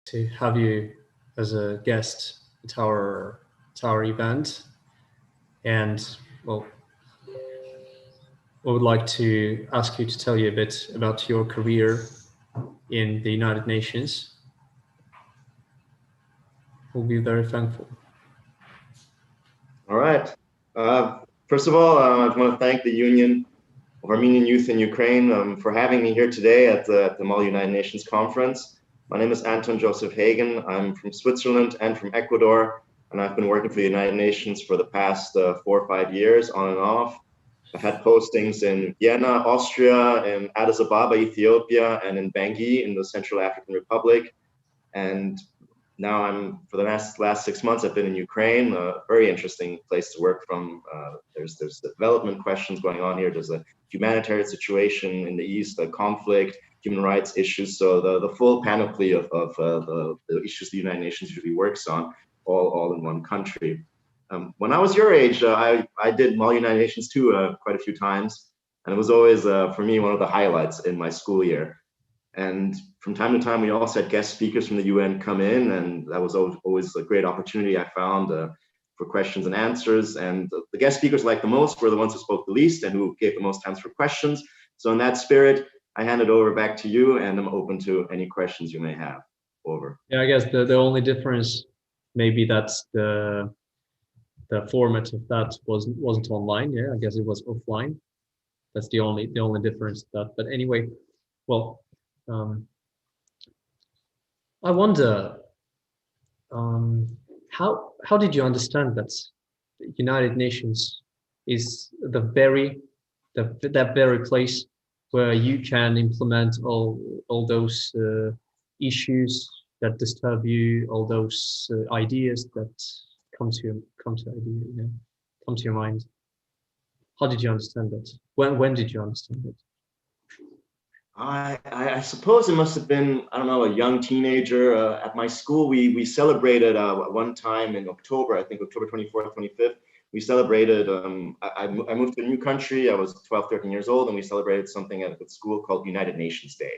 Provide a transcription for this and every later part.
to have you as a guest at our event. And well, I would like to ask you to tell you a bit about your career in the United Nations. We'll be very thankful. All right. First of all, I want to thank the Union of Armenian Youth in Ukraine for having me here today at the Mall United Nations Conference. My name is Anton Joseph Hagen. I'm from Switzerland and from Ecuador, and I've been working for the United Nations for the past 4 or 5 years, on and off. I've had postings in Vienna, Austria, in Addis Ababa, Ethiopia, and in Bangui in the Central African Republic. And now for the last 6 months, I've been in Ukraine, a very interesting place to work from. There's development questions going on here. There's a humanitarian situation in the East, a conflict, human rights issues. So the full panoply of the issues the United Nations usually works on, all in one country. When I was your age, I did Mall United Nations too quite a few times. And it was always, for me, one of the highlights in my school year. And from time to time, we also had guest speakers from the UN come in, and that was always a great opportunity I found for questions and answers. And the guest speakers I liked the most were the ones who spoke the least and who gave the most time for questions. So in that spirit, I hand it over back to you, and I'm open to any questions you may have. Over. Yeah, I guess the only difference, maybe that's the format of that wasn't online. Yeah, I guess it was offline. That's the only difference. But anyway, well. I wonder how did you understand that the United Nations is that very place where you can implement all those issues that disturb you, all those ideas that come to your mind. How did you understand that? When did you understand that? I suppose it must have been, I don't know, a young teenager. At my school, we celebrated one time in October, I think October 24th, 25th. We celebrated, I moved to a new country. I was 12, 13 years old, and we celebrated something at the school called United Nations Day.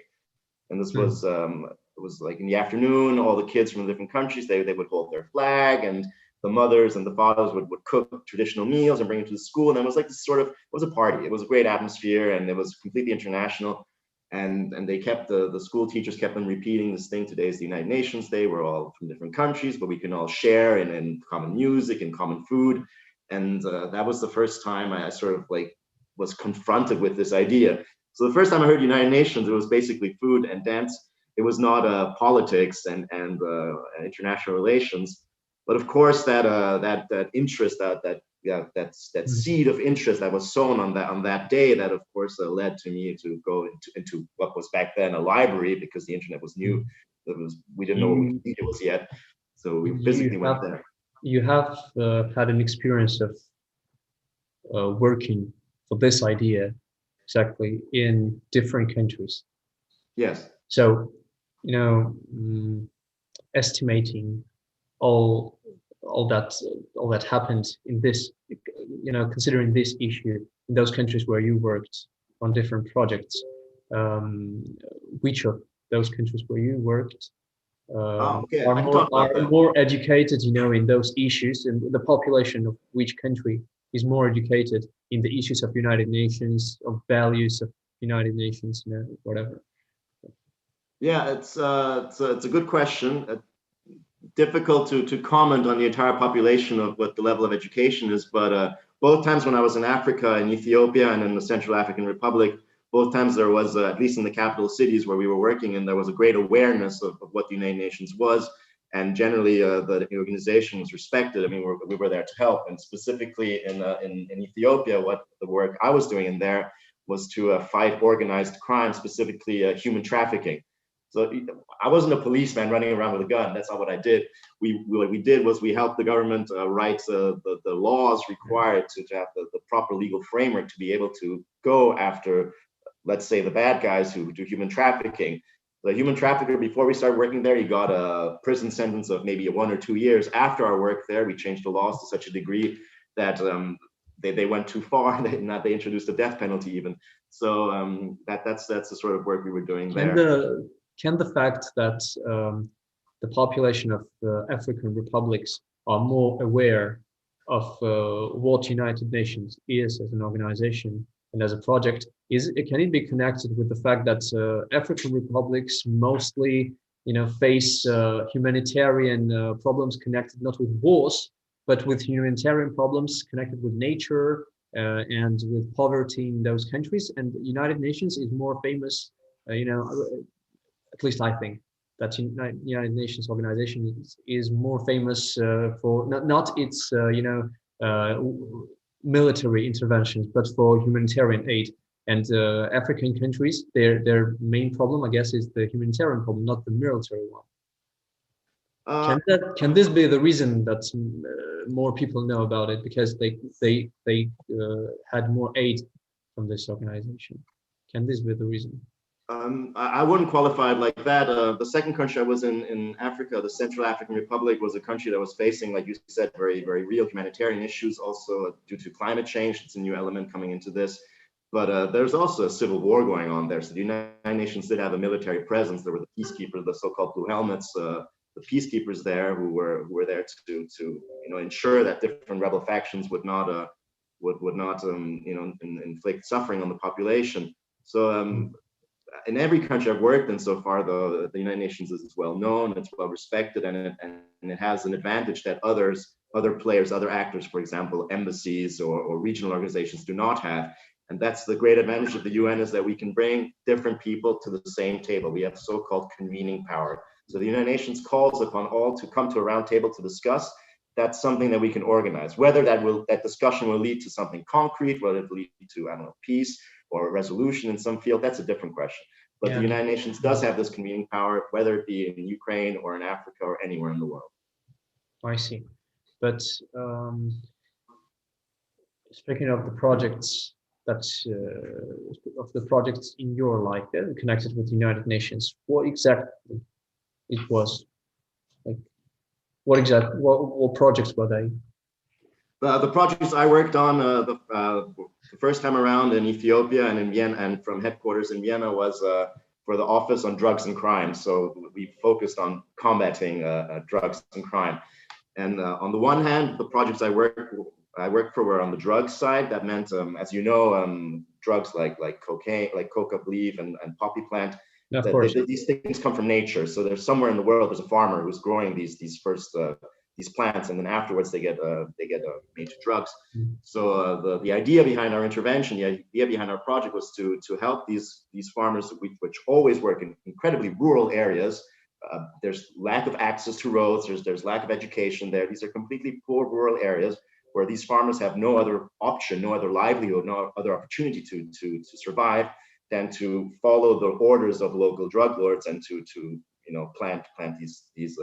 And this was, it was like in the afternoon, all the kids from the different countries, they would hold their flag, and the mothers and the fathers would cook traditional meals and bring it to the school. And it was like this sort of, it was a party. It was a great atmosphere, and it was completely international. And they kept, the school teachers kept on repeating this thing: today is the United Nations Day. We're all from different countries, but we can all share in common music and common food. And that was the first time I sort of like was confronted with this idea. So the first time I heard United Nations, it was basically food and dance. It was not politics and international relations. But of course, that interest, that seed of interest that was sown on that day, that of course led to me to go into what was back then a library, because the internet was new. We didn't know what Wikipedia was yet, so we physically went there. You have had an experience of working for this idea exactly in different countries. Yes. So, estimating all that happened in this, considering this issue in those countries where you worked on different projects, which of those countries where you worked are more educated, in those issues, and the population of which country is more educated in the issues of United Nations, of values of United Nations, whatever. Yeah, it's a good question. Difficult to comment on the entire population of what the level of education is, but both times when I was in Africa, in Ethiopia, and in the Central African Republic, both times there was, at least in the capital cities where we were working, and there was a great awareness of what the United Nations was, and generally the organization was respected. I mean, we were there to help, and specifically in Ethiopia, what the work I was doing in there was to fight organized crime, specifically human trafficking. So I wasn't a policeman running around with a gun. That's not what I did. What we did was we helped the government write the laws required to have the proper legal framework to be able to go after, let's say, the bad guys who do human trafficking. The human trafficker, before we started working there, he got a prison sentence of maybe 1 or 2 years. After our work there, we changed the laws to such a degree that they went too far. They introduced a death penalty even. So that's the sort of work we were doing there. Can the fact that the population of African republics are more aware of what United Nations is as an organization and as a project, can it be connected with the fact that African republics mostly, face humanitarian problems connected not with wars, but with humanitarian problems connected with nature and with poverty in those countries? And the United Nations is more famous, at least I think, that United Nations organization is more famous for not its military interventions, but for humanitarian aid. And African countries, their main problem, I guess, is the humanitarian problem, not the military one. Can this be the reason that more people know about it, because they had more aid from this organization? Can this be the reason? I wouldn't qualify it like that. The second country I was in Africa, the Central African Republic, was a country that was facing, like you said, very, very real humanitarian issues, also due to climate change. It's a new element coming into this. But there's also a civil war going on there. So the United Nations did have a military presence. There were the peacekeepers, the so-called blue helmets, the peacekeepers there who were there to ensure that different rebel factions would not inflict suffering on the population. So in every country I've worked in so far, though, the United Nations is well known, it's well respected, and it has an advantage that other players, other actors, for example, embassies or regional organizations do not have. And that's the great advantage of the UN, is that we can bring different people to the same table. We have so-called convening power. So the United Nations calls upon all to come to a round table to discuss. That's something that we can organize. Whether that discussion will lead to something concrete, whether it will lead to, peace or a resolution in some field, that's a different question. But the United Nations does have this convening power, whether it be in Ukraine or in Africa or anywhere in the world. I see. But speaking of the projects in your life connected with the United Nations, what exactly it was? Like, what projects were they? The projects I worked on the first time around in Ethiopia and in Vienna, and from headquarters in Vienna, was for the Office on Drugs and Crime. So we focused on combating drugs and crime. And on the one hand, the projects I worked for were on the drugs side. That meant, as you know, drugs like cocaine, like coca leaf and poppy plant. These things come from nature. So there's somewhere in the world, there's a farmer who's growing these plants, and then afterwards they get made to drugs. So the idea behind our intervention, the idea behind our project, was to help these farmers, which always work in incredibly rural areas. There's lack of access to roads. There's lack of education there. These are completely poor rural areas where these farmers have no other option, no other livelihood, no other opportunity to survive than to follow the orders of local drug lords and to plant these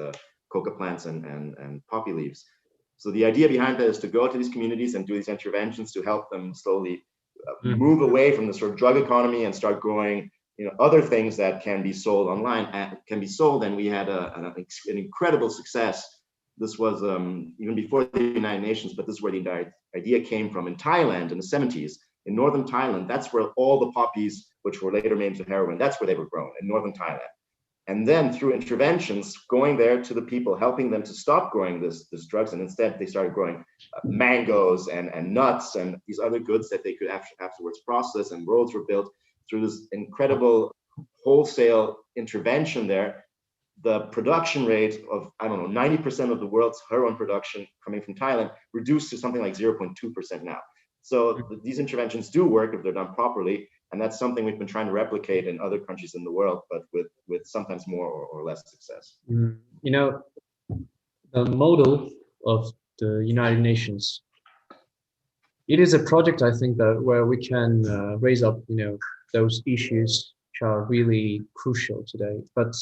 coca plants and poppy leaves. So the idea behind that is to go to these communities and do these interventions to help them slowly move away from the sort of drug economy and start growing other things that can be sold online, and we had an incredible success. This was even before the United Nations, but this is where the idea came from in Thailand in the 70s. In northern Thailand, that's where all the poppies, which were later made into heroin, that's where they were grown, in northern Thailand. And then through interventions, going there to the people, helping them to stop growing this drugs, and instead they started growing mangoes and nuts and these other goods that they could afterwards process, and roads were built. Through this incredible wholesale intervention there, the production rate of, 90% of the world's heroin production coming from Thailand reduced to something like 0.2% now. So these interventions do work if they're done properly, and that's something we've been trying to replicate in other countries in the world, but with sometimes more or less success. The model of the United Nations, it is a project, I think, that where we can raise up, those issues which are really crucial today. But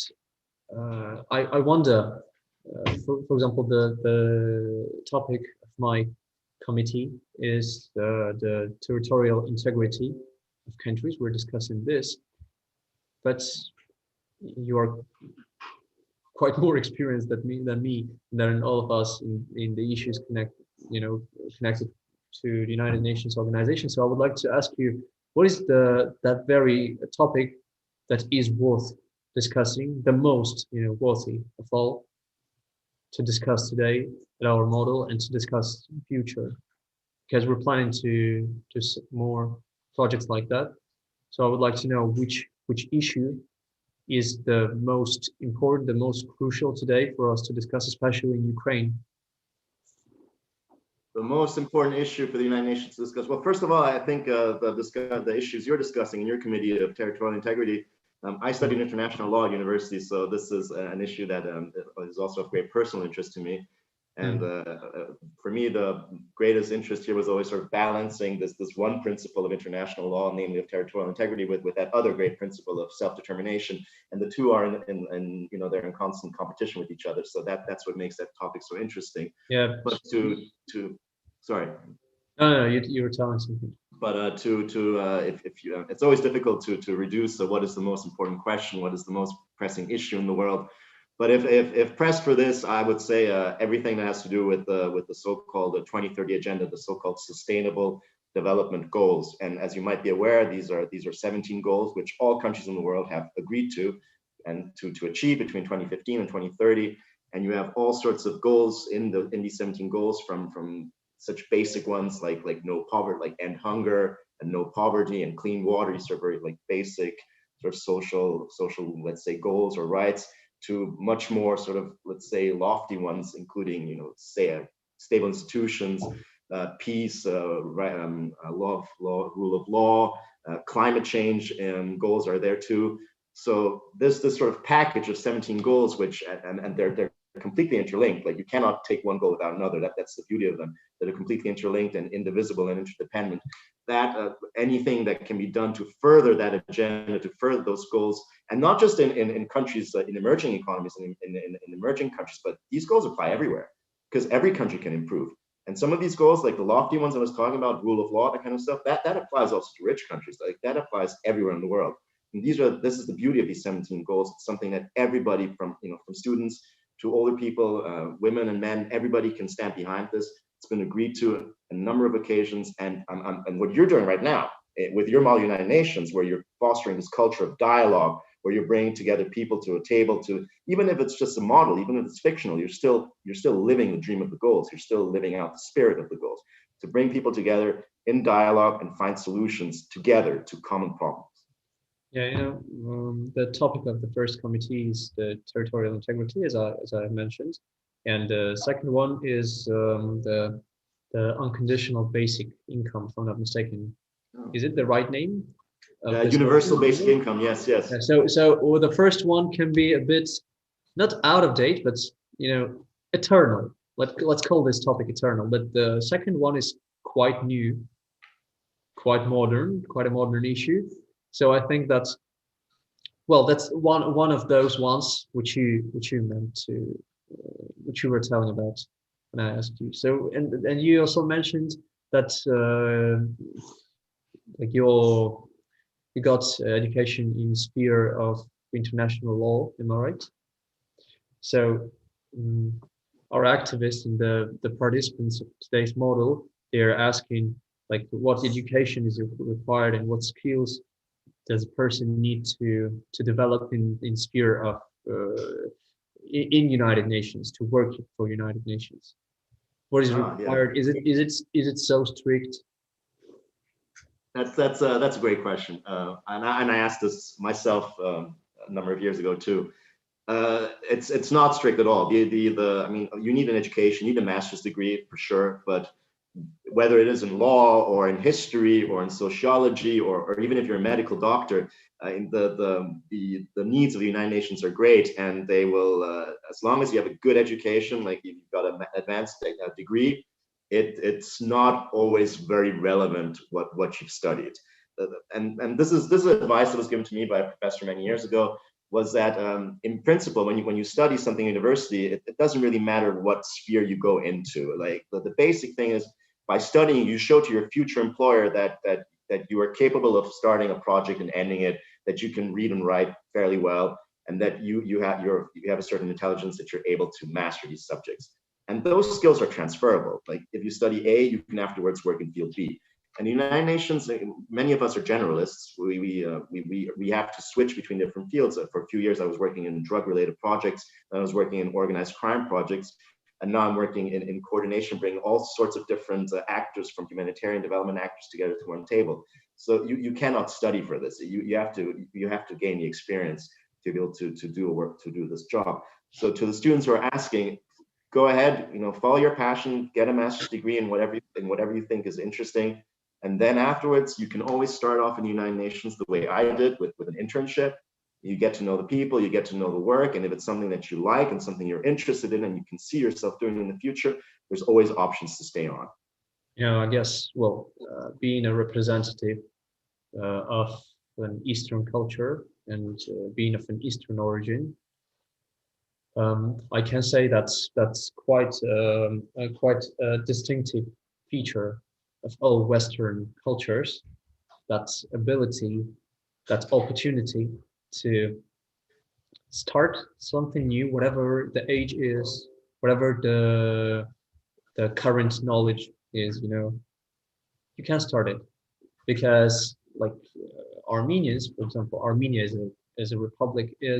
I wonder, for example, the topic of my committee is the territorial integrity of countries. We're discussing this, but you are quite more experienced than all of us in the issues connected to the United Nations organization. So I would like to ask you, what is that very topic that is worth discussing, the most, worthy of all to discuss today at our model and to discuss future, because we're planning to do more projects like that. So I would like to know which issue is the most important, the most crucial today for us to discuss, especially in Ukraine. The most important issue for the United Nations to discuss. Well, first of all, I think the issues you're discussing in your committee of territorial integrity. I studied international law at university, so this is an issue that is also of great personal interest to me. And for me, the greatest interest here was always sort of balancing this one principle of international law, namely of territorial integrity, with that other great principle of self-determination. And the two are they're in constant competition with each other. So that's what makes that topic so interesting. Yeah. But sorry. No, you were telling something. But if you, it's always difficult to reduce what is the most important question, what is the most pressing issue in the world. But if pressed for this, I would say everything that has to do with the so-called 2030 agenda, the so-called sustainable development goals. And as you might be aware, these are 17 goals which all countries in the world have agreed to and to achieve between 2015 and 2030. And you have all sorts of goals in these 17 goals, from such basic ones like no poverty, like end hunger and no poverty and clean water. These are very basic sort of social, let's say, goals or rights, to much more sort of, let's say, lofty ones, including, stable institutions, peace, rule of law, climate change goals are there too. So this sort of package of 17 goals, which and they're completely interlinked. Like, you cannot take one goal without another. That's the beauty of them, that are completely interlinked and indivisible and interdependent. That anything that can be done to further that agenda, to further those goals, and not just in countries, in emerging economies and in emerging countries, but these goals apply everywhere, because every country can improve. And some of these goals, like the lofty ones I was talking about, rule of law, that kind of stuff, that applies also to rich countries. Like, that applies everywhere in the world. And this is the beauty of these 17 goals. It's something that everybody, from students to older people, women and men, everybody can stand behind this. It's been agreed to a number of occasions, and what you're doing right now with your model United Nations, where you're fostering this culture of dialogue, where you're bringing together people to a table, to, even if it's just a model, even if it's fictional, you're still living the dream of the goals. You're still living out the spirit of the goals, to bring people together in dialogue and find solutions together to common problems. Yeah, the topic of the first committee is the territorial integrity, as I mentioned, and the second one is the unconditional basic income, if I'm not mistaken. Is it the right name? Universal basic income. Yes. Yeah, so the first one can be a bit not out of date, but eternal. Let's call this topic eternal. But the second one is quite new, quite modern, quite a modern issue. So I think that's one of those ones which you meant to, which you were telling about when I asked you. So and you also mentioned that like you got education in sphere of international law. Am I right? So our activists and the participants of today's model, they're asking, like, what education is required and what skills does a person need to develop in sphere of in United Nations, to work for United Nations? What is required? Yeah. Is it so strict? That's a great question, and I asked this myself a number of years ago too. It's not strict at all. I mean, you need an education, you need a master's degree for sure, but whether it is in law or in history or in sociology, or even if you're a medical doctor, the needs of the United Nations are great, and they will, as long as you have a good education, like you've got an advanced degree, it's not always very relevant what you've studied. And this is advice that was given to me by a professor many years ago, was that in principle, when you study something in university, it doesn't really matter what sphere you go into. Like, the basic thing is, by studying, you show to your future employer that you are capable of starting a project and ending it, that you can read and write fairly well, and that you have a certain intelligence, that you're able to master these subjects. And those skills are transferable. Like, if you study A, you can afterwards work in field B. And the United Nations, many of us are generalists. We have to switch between different fields. For a few years, I was working in drug-related projects. I was working in organized crime projects. And now I'm working in coordination, bringing all sorts of different actors from humanitarian development actors together to one table. So you cannot study for this. You have to gain the experience to be able to do this job. So to the students who are asking, go ahead, follow your passion, get a master's degree in whatever you think is interesting. And then afterwards, you can always start off in the United Nations the way I did with an internship. You get to know the people, you get to know the work, and if it's something that you like and something you're interested in and you can see yourself doing in the future, there's always options to stay on. I guess, being a representative of an Eastern culture and being of an Eastern origin, I can say that's quite a distinctive feature of all Western cultures. That ability, that opportunity to start something new, whatever the age is, whatever the current knowledge is, you can start it. Because Armenians, for example, Armenia is a republic, it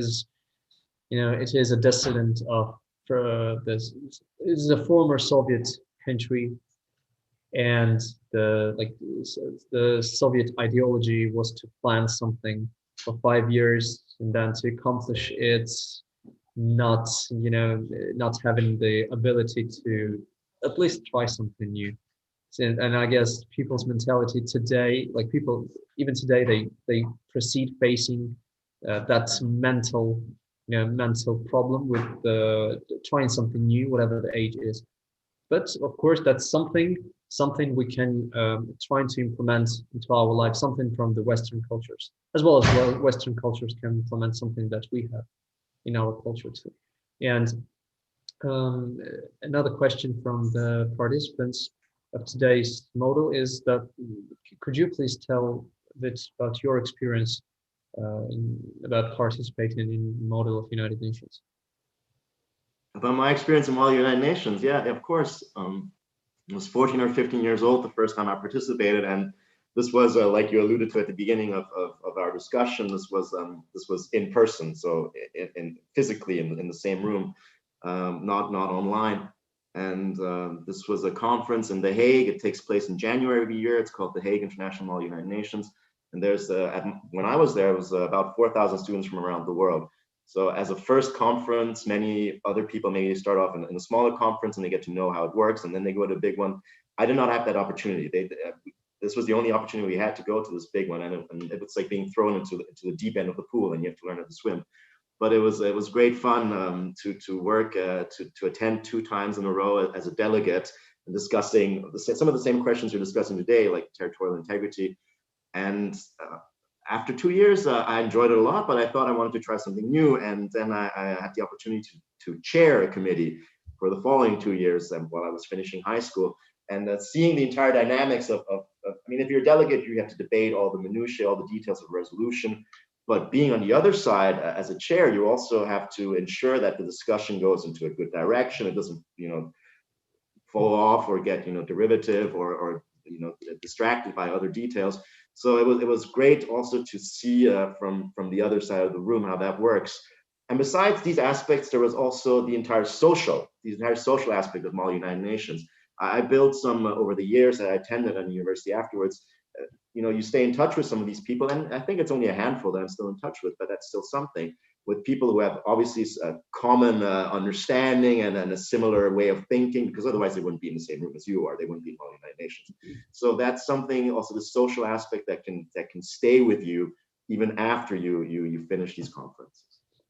is a descendant of this. It is a former Soviet country, and the Soviet ideology was to plan something for 5 years and then to accomplish it, not having the ability to at least try something new. And I guess people's mentality today, people even today, they proceed facing that mental problem with trying something new, whatever the age is. But of course, that's something we can try to implement into our life, something from the Western cultures, as well as Western cultures can implement something that we have in our culture too. And another question from the participants of today's model is that, could you please tell a bit about your experience about participating in the model of United Nations? About my experience in Model United Nations, yeah, of course. I was 14 or 15 years old the first time I participated, and this was like you alluded to at the beginning of our discussion. This was in person, so physically in the same room, not online. And this was a conference in The Hague. It takes place in January every year. It's called The Hague International Model United Nations. And there's when I was there, it was about 4,000 students from around the world. So as a first conference, many other people maybe start off in a smaller conference and they get to know how it works, and then they go to a big one. I did not have that opportunity. This was the only opportunity we had to go to this big one, and it was like being thrown into the deep end of the pool, and you have to learn how to swim. But it was great fun to work to attend 2 times in a row as a delegate and discussing some of the same questions you're discussing today, like territorial integrity. And after 2 years, I enjoyed it a lot, but I thought I wanted to try something new. And then I had the opportunity to chair a committee for the following 2 years while I was finishing high school. And seeing the entire dynamics of if you're a delegate, you have to debate all the minutiae, all the details of resolution. But being on the other side as a chair, you also have to ensure that the discussion goes into a good direction. It doesn't, fall off or get, derivative or distracted by other details. So it was great also to see from the other side of the room how that works. And besides these aspects, there was also the entire social aspect of Model United Nations. I built some over the years that I attended at the university afterwards. You stay in touch with some of these people, and I think it's only a handful that I'm still in touch with, but that's still something, with people who have obviously a common understanding and a similar way of thinking, because otherwise they wouldn't be in the same room as you are. They wouldn't be in the United Nations. So that's something, also the social aspect that can stay with you even after you finish these conferences.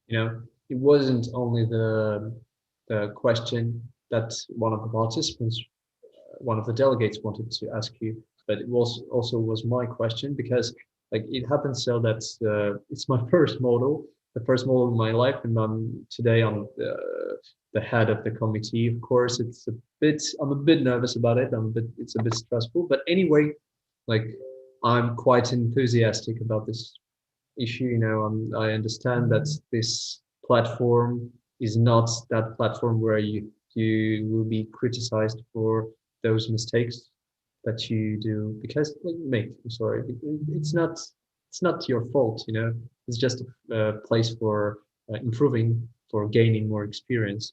It wasn't only the question that one of the participants, one of the delegates wanted to ask you, but it was my question, because it happens so that it's my first model in my life, and today I'm the head of the committee. Of course, I'm a bit nervous about it. It's a bit stressful, but anyway, I'm quite enthusiastic about this issue. I understand that this platform is not that platform where you will be criticized for those mistakes that you do, because I'm sorry, it's not your fault, you know. It's just a place for improving, for gaining more experience.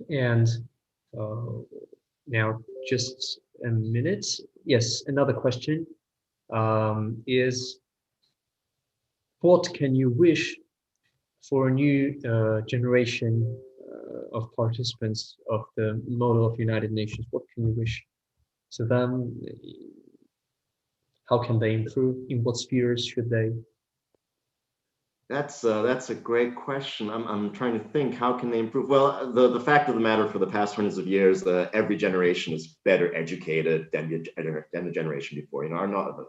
And now, just a minute. Yes, another question is, what can you wish for a new generation of participants of the model of United Nations? What can you wish to them? How can they improve? In what spheres should they? That's a great question. I'm trying to think, how can they improve? Well, the fact of the matter, for the past hundreds of years, every generation is better educated than the generation before. You know,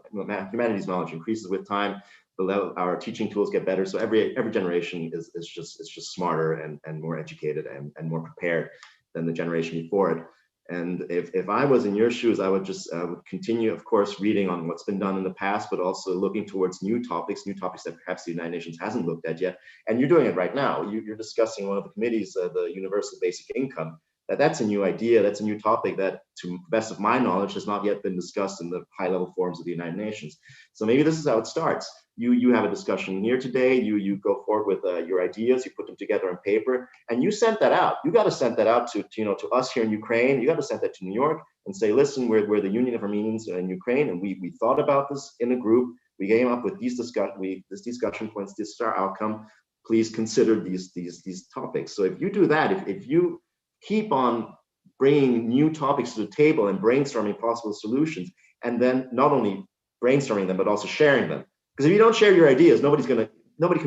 humanities knowledge increases with time. Our teaching tools get better, so every generation is just smarter and more educated and more prepared than the generation before it. And if I was in your shoes, I would just would continue, of course, reading on what's been done in the past, but also looking towards new topics that perhaps the United Nations hasn't looked at yet. And you're doing it right now. You're discussing one of the committees, the universal basic income. That's a new idea. That's a new topic that, to the best of my knowledge, has not yet been discussed in the high-level forums of the United Nations. So maybe this is how it starts. You have a discussion here today. You go forward with your ideas. You put them together on paper, and you send that out. You got to send that out to us here in Ukraine. You got to send that to New York and say, listen, we're the Union of Armenians in Ukraine, and we thought about this in a group. We came up with these discussion points. This is our outcome. Please consider these topics. So if you do that, if you keep on bringing new topics to the table and brainstorming possible solutions, and then not only brainstorming them but also sharing them. Because if you don't share your ideas, nobody can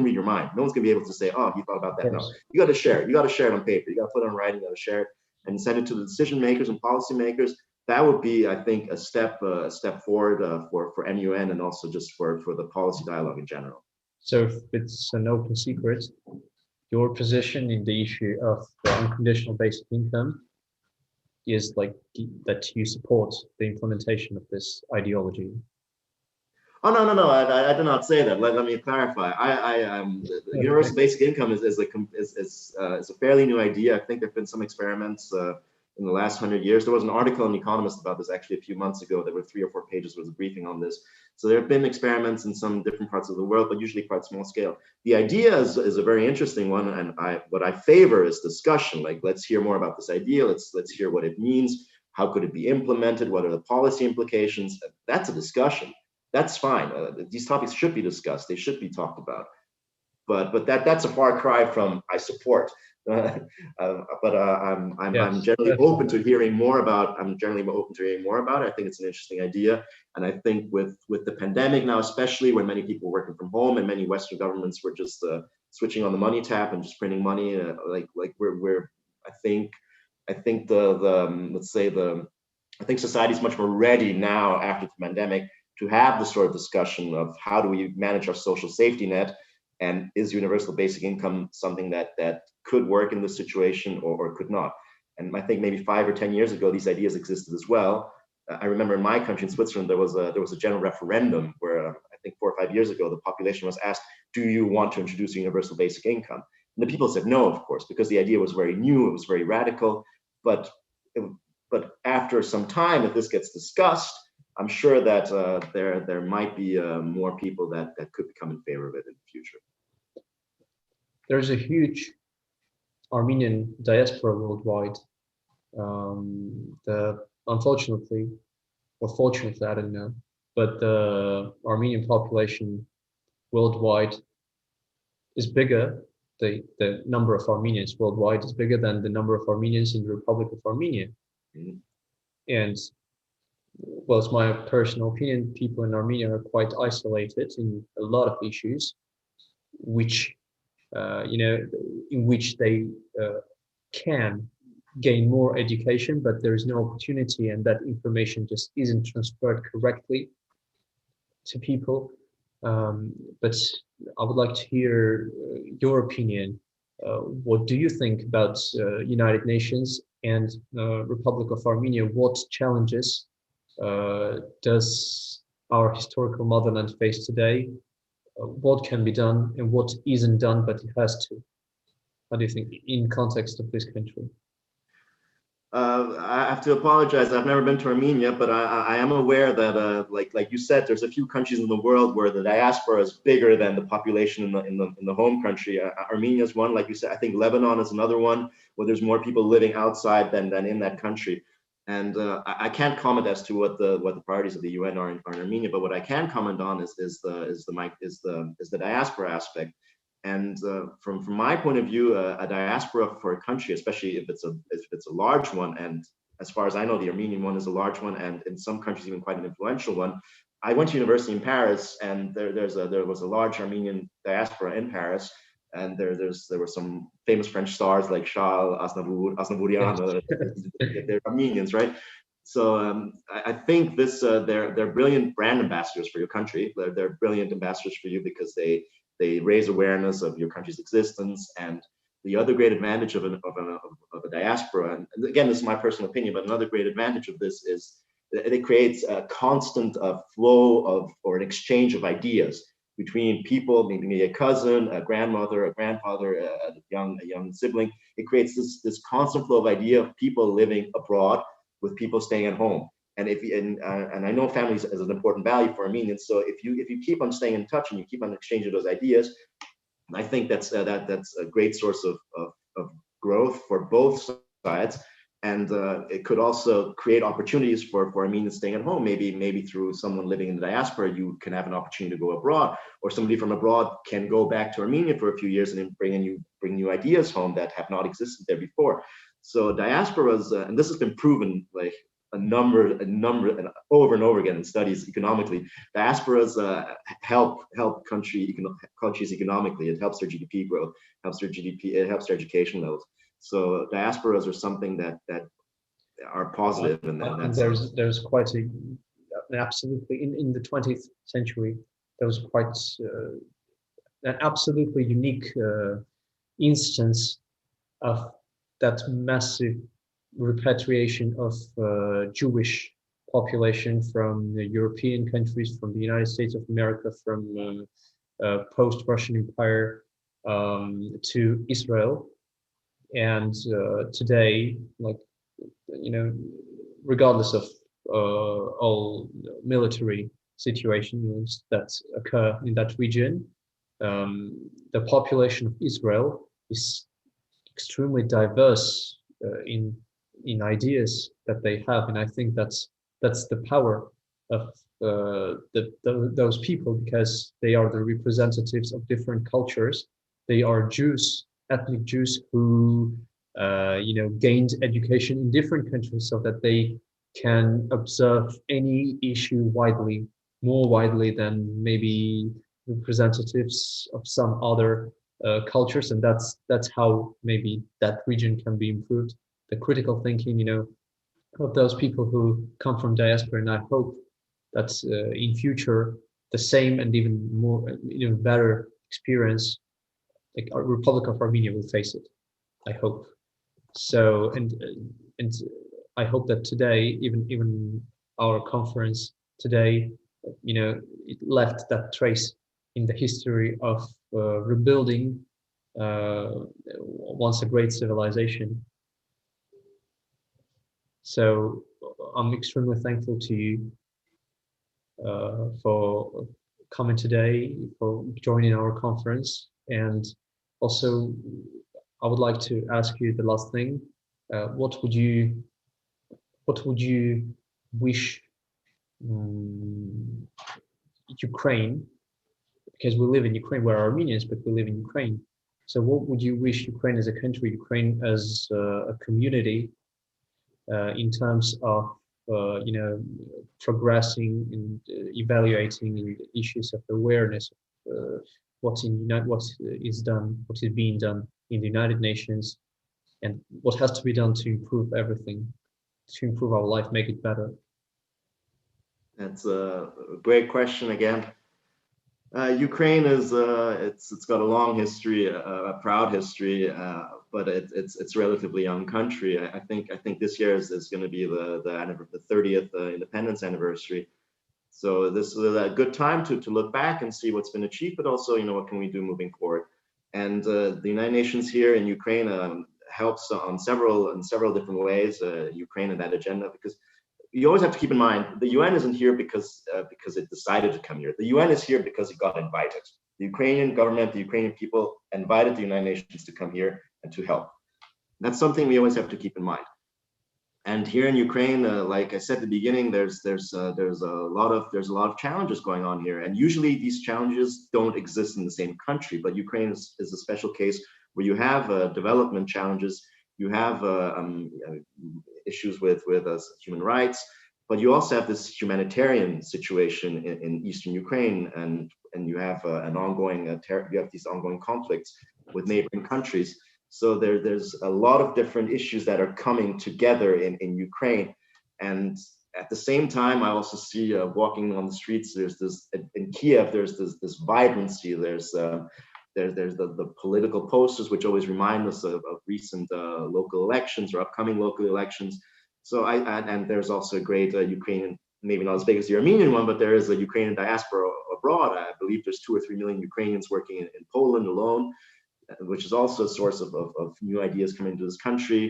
read your mind. No one's gonna be able to say, oh, you thought about that. No, you got to share it. You got to share it on paper. You got to put it on writing. You got to share it and send it to the decision makers and policy makers. That would be, I think, a step forward for MUN, and also just for the policy dialogue in general. So if it's an open secret, your position in the issue of the unconditional basic income is like that you support the implementation of this ideology. Oh, no, I did not say that. Let me clarify. The universal basic income is a fairly new idea. I think there have been some experiments in the last 100 years. There was an article in The Economist about this actually a few months ago. There were 3 or 4 pages, was a briefing on this. So there have been experiments in some different parts of the world, but usually quite small scale. The idea is a very interesting one, and what I favor is discussion. Like, let's hear more about this idea. Let's hear what it means. How could it be implemented? What are the policy implications? That's a discussion. That's fine. These topics should be discussed. They should be talked about. But that's a far cry from I support. I'm generally open to hearing more about. I'm generally open to hearing more about it. I think it's an interesting idea, and I think with the pandemic now, especially when many people were working from home and many Western governments were just switching on the money tap and just printing money, I think society's much more ready now after the pandemic to have this sort of discussion of how do we manage our social safety net, and is universal basic income something that could work in this situation or could not. And I think maybe 5 or 10 years ago, these ideas existed as well. I remember in my country, in Switzerland, there was a general referendum where I think 4 or 5 years ago, the population was asked, do you want to introduce a universal basic income? And the people said no, of course, because the idea was very new, it was very radical. But after some time, if this gets discussed, I'm sure that there might be more people that could become in favor of it in the future. There's a huge Armenian diaspora worldwide. Unfortunately, or fortunately, I don't know, but the Armenian population worldwide is bigger. The number of Armenians worldwide is bigger than the number of Armenians in the Republic of Armenia. Mm-hmm. And well, it's my personal opinion, people in Armenia are quite isolated in a lot of issues, which, in which they can gain more education, but there is no opportunity, and that information just isn't transferred correctly to people. But I would like to hear your opinion. What do you think about United Nations and Republic of Armenia? What challenges does our historical motherland face today? What can be done and what isn't done, but it has to? How do you think in context of this country? I have to apologize. I've never been to Armenia, but I am aware that, like you said, there's a few countries in the world where the diaspora is bigger than the population in the home country. Armenia is one, like you said. I think Lebanon is another one where there's more people living outside than in that country. And I can't comment as to what the priorities of the UN are in Armenia, but what I can comment on is the diaspora aspect. And from my point of view, a diaspora for a country, especially if it's a large one, and as far as I know, the Armenian one is a large one, and in some countries even quite an influential one. I went to university in Paris, and there was a large Armenian diaspora in Paris, and there were some famous French stars like Charles Aznavourian. They're Armenians, right? So I think they're brilliant brand ambassadors for your country. They're brilliant ambassadors for you because they raise awareness of your country's existence. And the other great advantage of a diaspora, and again, this is my personal opinion, but another great advantage of this is that it creates a constant flow of, or an exchange of ideas between people, maybe a cousin, a grandmother, a grandfather, a young sibling. It creates this constant flow of idea of people living abroad with people staying at home. And I know families is an important value for Armenians. So if you keep on staying in touch and you keep on exchanging those ideas, I think that's a great source of growth for both sides. And it could also create opportunities for Armenians staying at home. Maybe through someone living in the diaspora, you can have an opportunity to go abroad, or somebody from abroad can go back to Armenia for a few years and then bring new ideas home that have not existed there before. So diasporas, and this has been proven like a number and over again in studies economically. Diasporas help countries economically. It helps their GDP growth, it helps their education levels. So diasporas are something that are positive. And there's quite absolutely in the 20th century there was quite an absolutely unique instance of that massive repatriation of Jewish population from the European countries, from the United States of America, from post-Russian Empire to Israel. And today, like, regardless of all military situations that occur in that region, the population of Israel is extremely diverse in ideas that they have, and I think that's the power of those people, because they are the representatives of different cultures. They are Jews, ethnic Jews who gained education in different countries so that they can observe any issue more widely than maybe representatives of some other cultures, and that's how maybe that region can be improved. The critical thinking, of those people who come from diaspora, and I hope that in future the same and even better experience, like our Republic of Armenia, will face it. I hope so, and I hope that today, even our conference today, it left that trace in the history of rebuilding once a great civilization. So I'm extremely thankful to you for coming today, for joining our conference, and also I would like to ask you the last thing. What would you wish Ukraine, because we live in Ukraine, we're Armenians, but we live in Ukraine. So what would you wish Ukraine as a country, Ukraine as a community, in terms of progressing and evaluating the issues of awareness of what is being done in the United Nations, and what has to be done to improve everything, to improve our life, make it better? That's a great question again. Ukraine is it's got a long history, a proud history, but it's a relatively young country. I think this year is going to be the 30th independence anniversary. So this is a good time to look back and see what's been achieved, but also what can we do moving forward. And the United Nations here in Ukraine, helps in several different ways, Ukraine and that agenda, because you always have to keep in mind the UN isn't here because it decided to come here. The UN is here because it got invited. The Ukrainian government, the Ukrainian people invited the United Nations to come here and to help. That's something we always have to keep in mind. And here in Ukraine, like I said at the beginning, there's a lot of challenges going on here. And usually these challenges don't exist in the same country, but Ukraine is a special case where you have development challenges, you have issues with human rights, but you also have this humanitarian situation in eastern Ukraine, and you have you have these ongoing conflicts with neighboring countries. So there's a lot of different issues that are coming together in Ukraine. And at the same time, I also see walking on the streets, there's this, in Kiev, there's this vibrancy, there's the political posters, which always remind us of recent local elections or upcoming local elections. So and there's also a great Ukrainian, maybe not as big as the Armenian one, but there is a Ukrainian diaspora abroad. I believe there's 2 or 3 million Ukrainians working in Poland alone, which is also a source of new ideas coming into this country.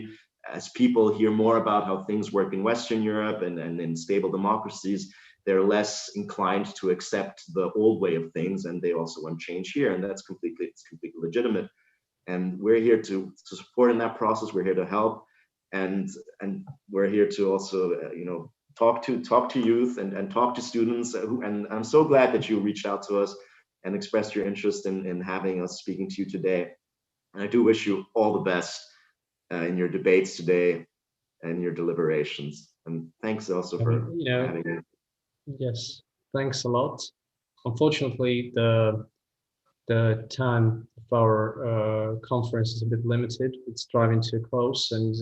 As people hear more about how things work in Western Europe and in stable democracies, they're less inclined to accept the old way of things, and they also want change here, and it's completely legitimate. And we're here to support in that process. We're here to help, and we're here to also talk to youth and talk to students. And I'm so glad that you reached out to us and expressed your interest in having us speaking to you today. And I do wish you all the best in your debates today and your deliberations. And thanks also for having me. Yes, thanks a lot. Unfortunately, the time of our conference is a bit limited. It's driving to a close. And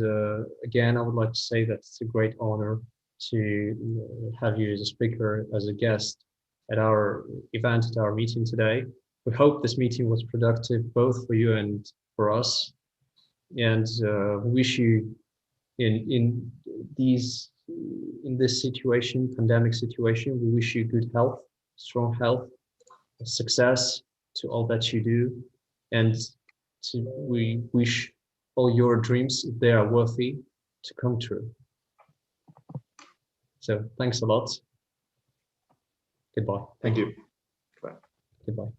again, I would like to say that it's a great honor to have you as a speaker, as a guest at our event, at our meeting today. We hope this meeting was productive both for you and for us. And we wish you in this situation, pandemic situation, we wish you good health, strong health, success to all that you do. And we wish all your dreams, if they are worthy, to come true. So thanks a lot. Goodbye. Thank you. Bye. Goodbye.